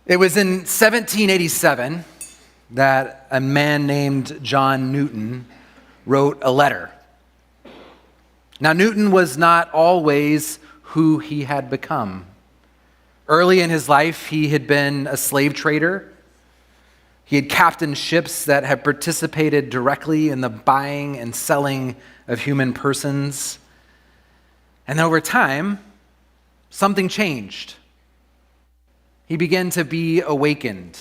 It was in 1787 that a man named John Newton wrote a letter. Now, Newton was not always who he had become. Early in his life, he had been a slave trader. He had captained ships that had participated directly in the buying and selling of human persons. And over time, something changed. He began to be awakened.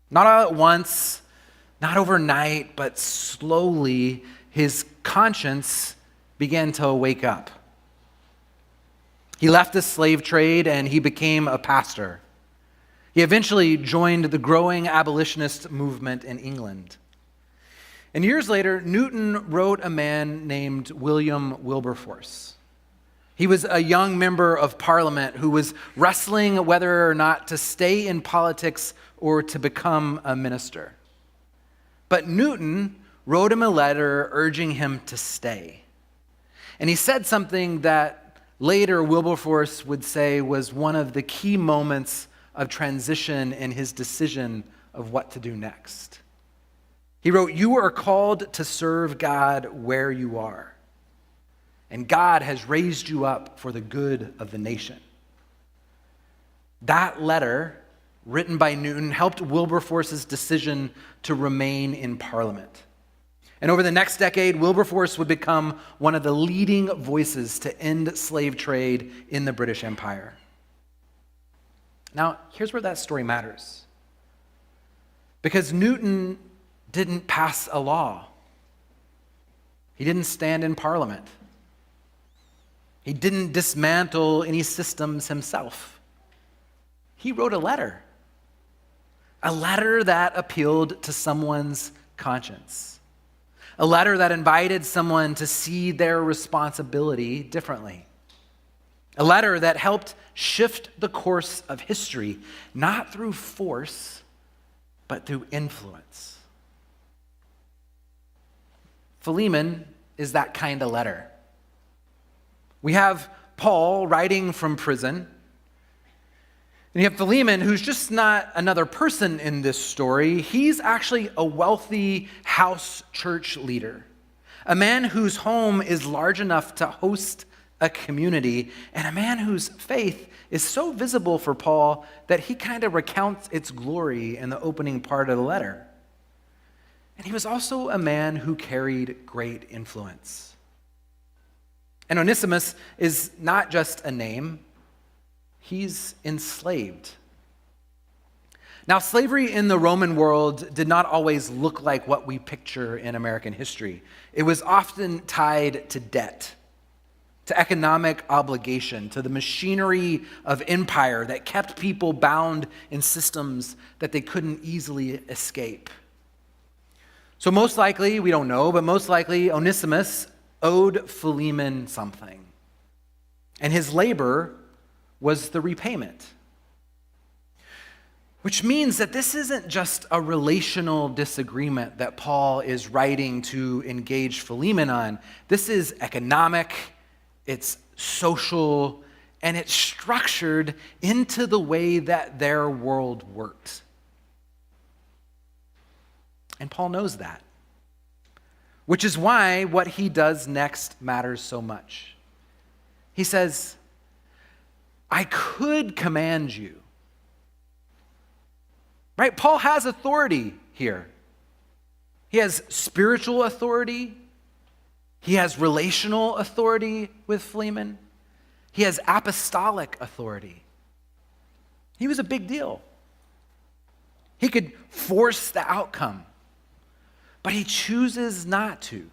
Not all at once, not overnight, but slowly his conscience began to wake up. He left the slave trade and he became a pastor. He eventually joined the growing abolitionist movement in England. And years later, Newton wrote a man named William Wilberforce. He was a young member of Parliament who was wrestling whether or not to stay in politics or to become a minister. But Newton wrote him a letter urging him to stay. And he said something that later Wilberforce would say was one of the key moments of transition in his decision of what to do next. He wrote, "You are called to serve God where you are, and God has raised you up for the good of the nation." That letter, written by Newton, helped Wilberforce's decision to remain in Parliament. And over the next decade, Wilberforce would become one of the leading voices to end slave trade in the British Empire. Now, here's where that story matters. Because Newton didn't pass a law. He didn't stand in Parliament. He didn't dismantle any systems himself. He wrote a letter that appealed to someone's conscience, a letter that invited someone to see their responsibility differently, a letter that helped shift the course of history, not through force, but through influence. Philemon is that kind of letter. We have Paul writing from prison, and you have Philemon, who's just not another person in this story. He's actually a wealthy house church leader, a man whose home is large enough to host a community, and a man whose faith is so visible for Paul that he kind of recounts its glory in the opening part of the letter. And he was also a man who carried great influence. And Onesimus is not just a name, he's enslaved. Now, slavery in the Roman world did not always look like what we picture in American history. It was often tied to debt, to economic obligation, to the machinery of empire that kept people bound in systems that they couldn't easily escape. So most likely, we don't know, but most likely Onesimus owed Philemon something. And his labor was the repayment. Which means that this isn't just a relational disagreement that Paul is writing to engage Philemon on. This is economic, it's social, and it's structured into the way that their world worked. And Paul knows that, which is why what he does next matters so much. He says, "I could command you." Right? Paul has authority here. He has spiritual authority. He has relational authority with Philemon. He has apostolic authority. He was a big deal. He could force the outcome, but he chooses not to.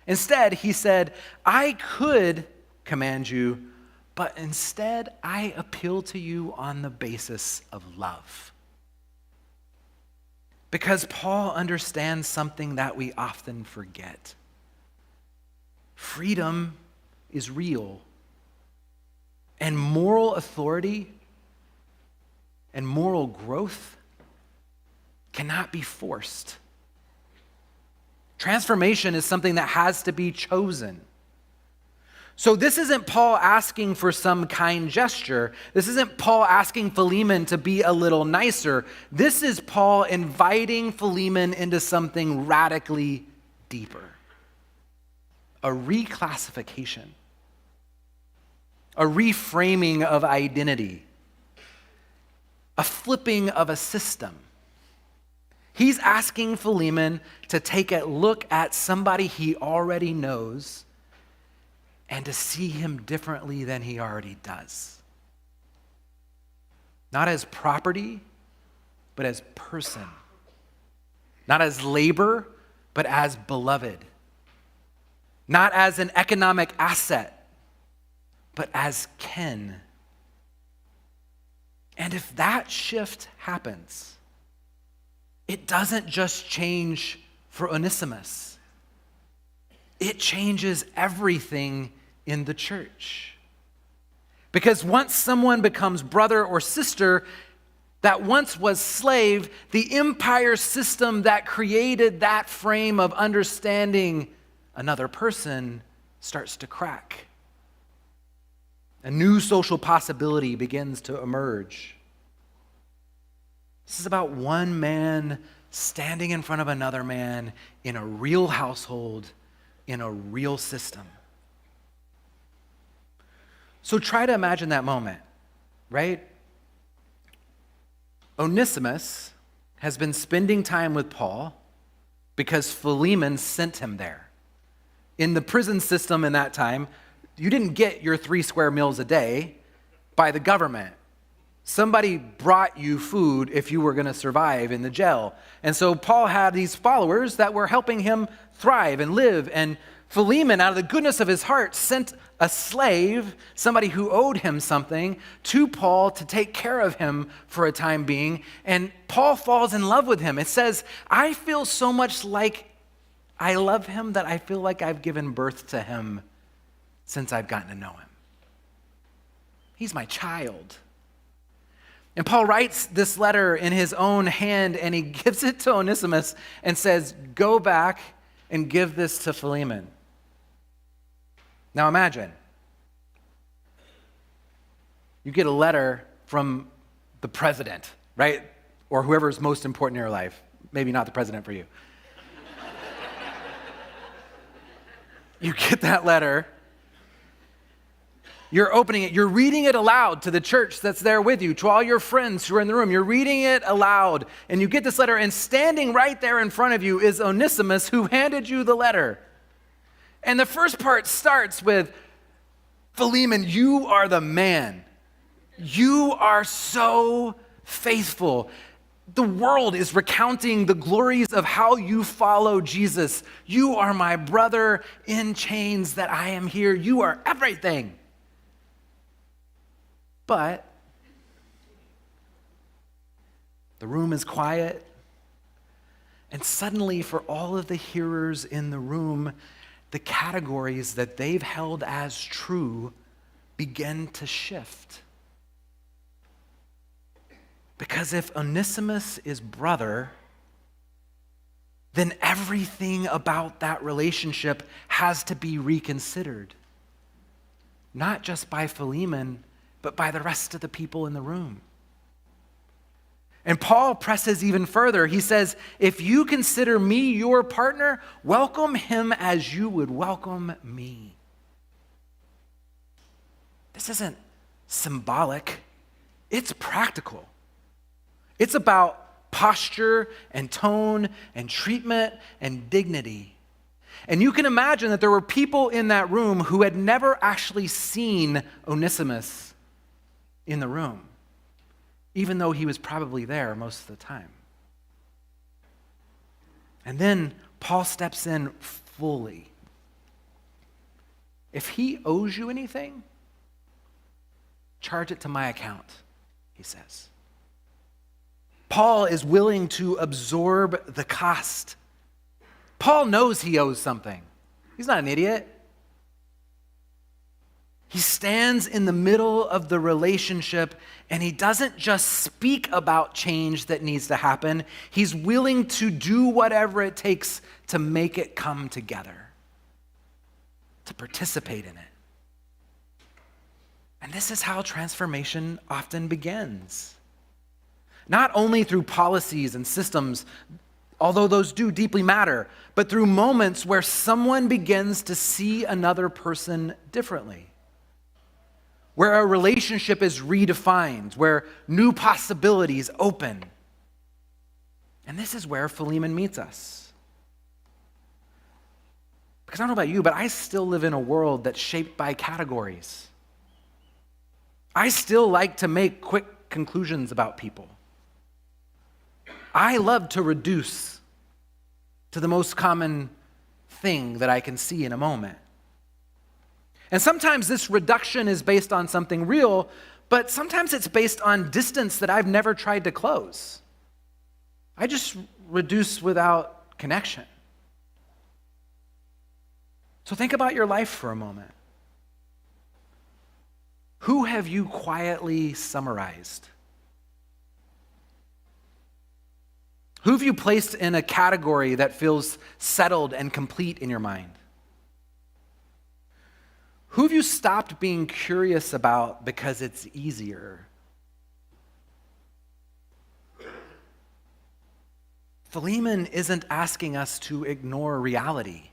Instead, he said, "I could command you, but instead I appeal to you on the basis of love." Because Paul understands something that we often forget. Freedom is real, and moral authority and moral growth cannot be forced. Transformation is something that has to be chosen. So this isn't Paul asking for some kind gesture. This isn't Paul asking Philemon to be a little nicer. This is Paul inviting Philemon into something radically deeper. A reclassification. A reframing of identity. A flipping of a system. He's asking Philemon to take a look at somebody he already knows and to see him differently than he already does. Not as property, but as person. Not as labor, but as beloved. Not as an economic asset, but as kin. And if that shift happens, it doesn't just change for Onesimus. It changes everything in the church. Because once someone becomes brother or sister that once was slave, the empire system that created that frame of understanding another person starts to crack. A new social possibility begins to emerge. This is about one man standing in front of another man in a real household, in a real system. So try to imagine that moment, right? Onesimus has been spending time with Paul because Philemon sent him there. In the prison system in that time, you didn't get your 3 square meals a day by the government. Somebody brought you food if you were going to survive in the jail. And so Paul had these followers that were helping him thrive and live. And Philemon, out of the goodness of his heart, sent a slave, somebody who owed him something, to Paul to take care of him for a time being. And Paul falls in love with him. It says, I feel so much like I love him that I feel like I've given birth to him since I've gotten to know him. He's my child. And Paul writes this letter in his own hand, and he gives it to Onesimus and says, go back and give this to Philemon. Now imagine, you get a letter from the president, right? Or whoever's most important in your life. Maybe not the president for you. You get that letter. You're opening it, you're reading it aloud to the church that's there with you, to all your friends who are in the room. You're reading it aloud, and you get this letter, and standing right there in front of you is Onesimus, who handed you the letter. And the first part starts with, Philemon, you are the man. You are so faithful. The world is recounting the glories of how you follow Jesus. You are my brother in chains that I am here. You are everything. But the room is quiet, and suddenly for all of the hearers in the room, the categories that they've held as true begin to shift. Because if Onesimus is brother, then everything about that relationship has to be reconsidered. Not just by Philemon, but by the rest of the people in the room. And Paul presses even further. He says, if you consider me your partner, welcome him as you would welcome me. This isn't symbolic. It's practical. It's about posture and tone and treatment and dignity. And you can imagine that there were people in that room who had never actually seen Onesimus in the room, even though he was probably there most of the time. And then Paul steps in fully. If he owes you anything, charge it to my account, he says. Paul is willing to absorb the cost. Paul knows he owes something. He's not an idiot. He stands in the middle of the relationship, and he doesn't just speak about change that needs to happen. He's willing to do whatever it takes to make it come together, to participate in it. And this is how transformation often begins. Not only through policies and systems, although those do deeply matter, but through moments where someone begins to see another person differently, where a relationship is redefined, where new possibilities open. And this is where Philemon meets us. Because I don't know about you, but I still live in a world that's shaped by categories. I still like to make quick conclusions about people. I love to reduce to the most common thing that I can see in a moment. And sometimes this reduction is based on something real, but sometimes it's based on distance that I've never tried to close. I just reduce without connection. So think about your life for a moment. Who have you quietly summarized? Who have you placed in a category that feels settled and complete in your mind? Who have you stopped being curious about because it's easier? Philemon isn't asking us to ignore reality.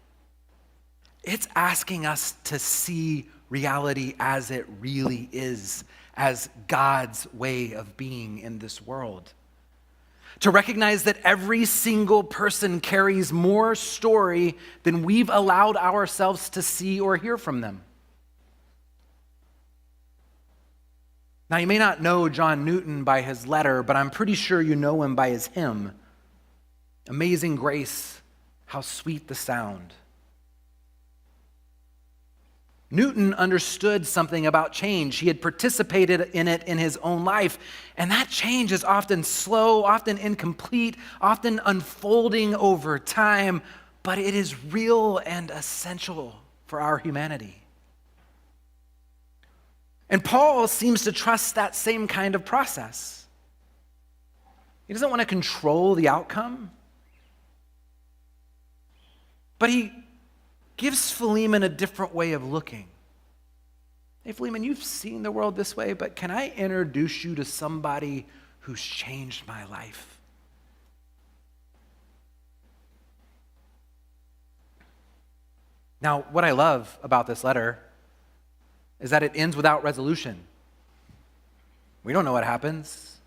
It's asking us to see reality as it really is, as God's way of being in this world. To recognize that every single person carries more story than we've allowed ourselves to see or hear from them. Now, you may not know John Newton by his letter, but I'm pretty sure you know him by his hymn, Amazing Grace, How Sweet the Sound. Newton understood something about change. He had participated in it in his own life, and that change is often slow, often incomplete, often unfolding over time, but it is real and essential for our humanity. And Paul seems to trust that same kind of process. He doesn't want to control the outcome, but he gives Philemon a different way of looking. Hey, Philemon, you've seen the world this way, but can I introduce you to somebody who's changed my life? Now, what I love about this letter is that it ends without resolution. We don't know what happens.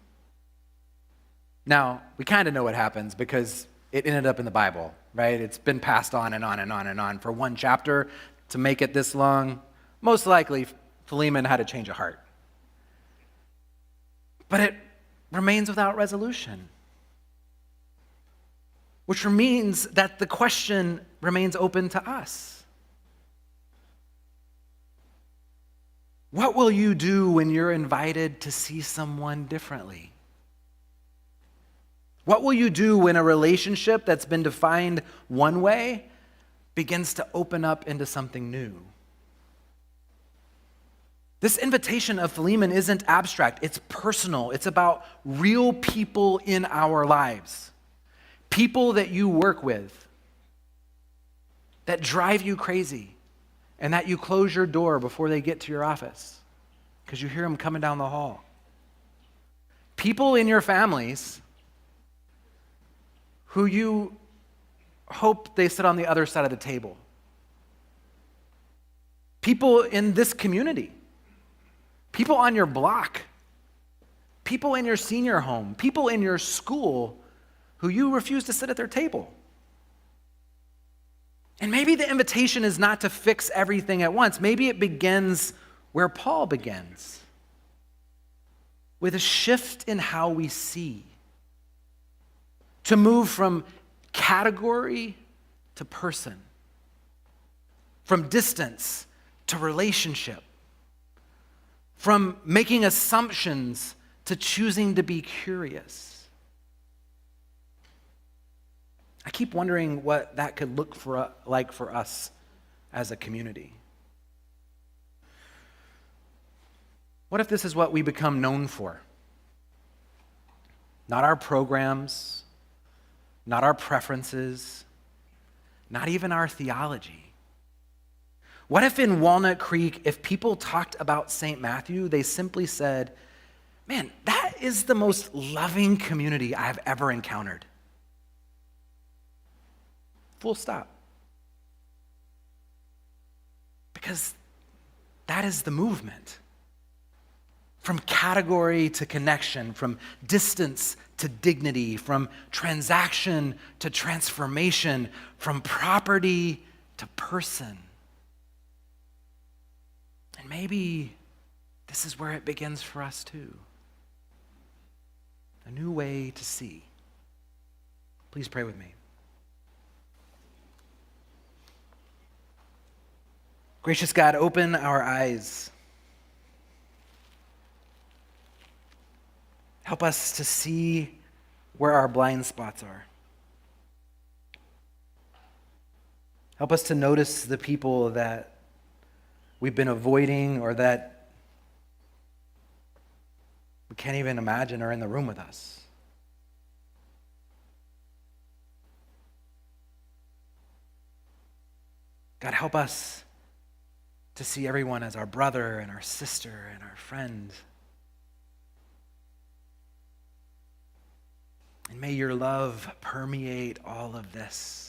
Now, we kind of know what happens because it ended up in the Bible, right? It's been passed on and on and on and on for one chapter to make it this long. Most likely, Philemon had a change of heart. But it remains without resolution, which means that the question remains open to us. What will you do when you're invited to see someone differently? What will you do when a relationship that's been defined one way begins to open up into something new? This invitation of Philemon isn't abstract, it's personal. It's about real people in our lives. People that you work with, that drive you crazy, and that you close your door before they get to your office because you hear them coming down the hall. People in your families who you hope they sit on the other side of the table. People in this community. People on your block. People in your senior home. People in your school who you refuse to sit at their table. And maybe the invitation is not to fix everything at once. Maybe it begins where Paul begins, with a shift in how we see. To move from category to person, from distance to relationship, from making assumptions to choosing to be curious. I keep wondering what that could look like for us as a community. What if this is what we become known for? Not our programs, not our preferences, not even our theology. What if in Walnut Creek, if people talked about St. Matthew, they simply said, man, that is the most loving community I've ever encountered. Full stop. Because that is the movement. From category to connection, from distance to dignity, from transaction to transformation, from property to person. And maybe this is where it begins for us too. A new way to see. Please pray with me. Gracious God, open our eyes. Help us to see where our blind spots are. Help us to notice the people that we've been avoiding or that we can't even imagine are in the room with us. God, help us to see everyone as our brother and our sister and our friend. And may your love permeate all of this.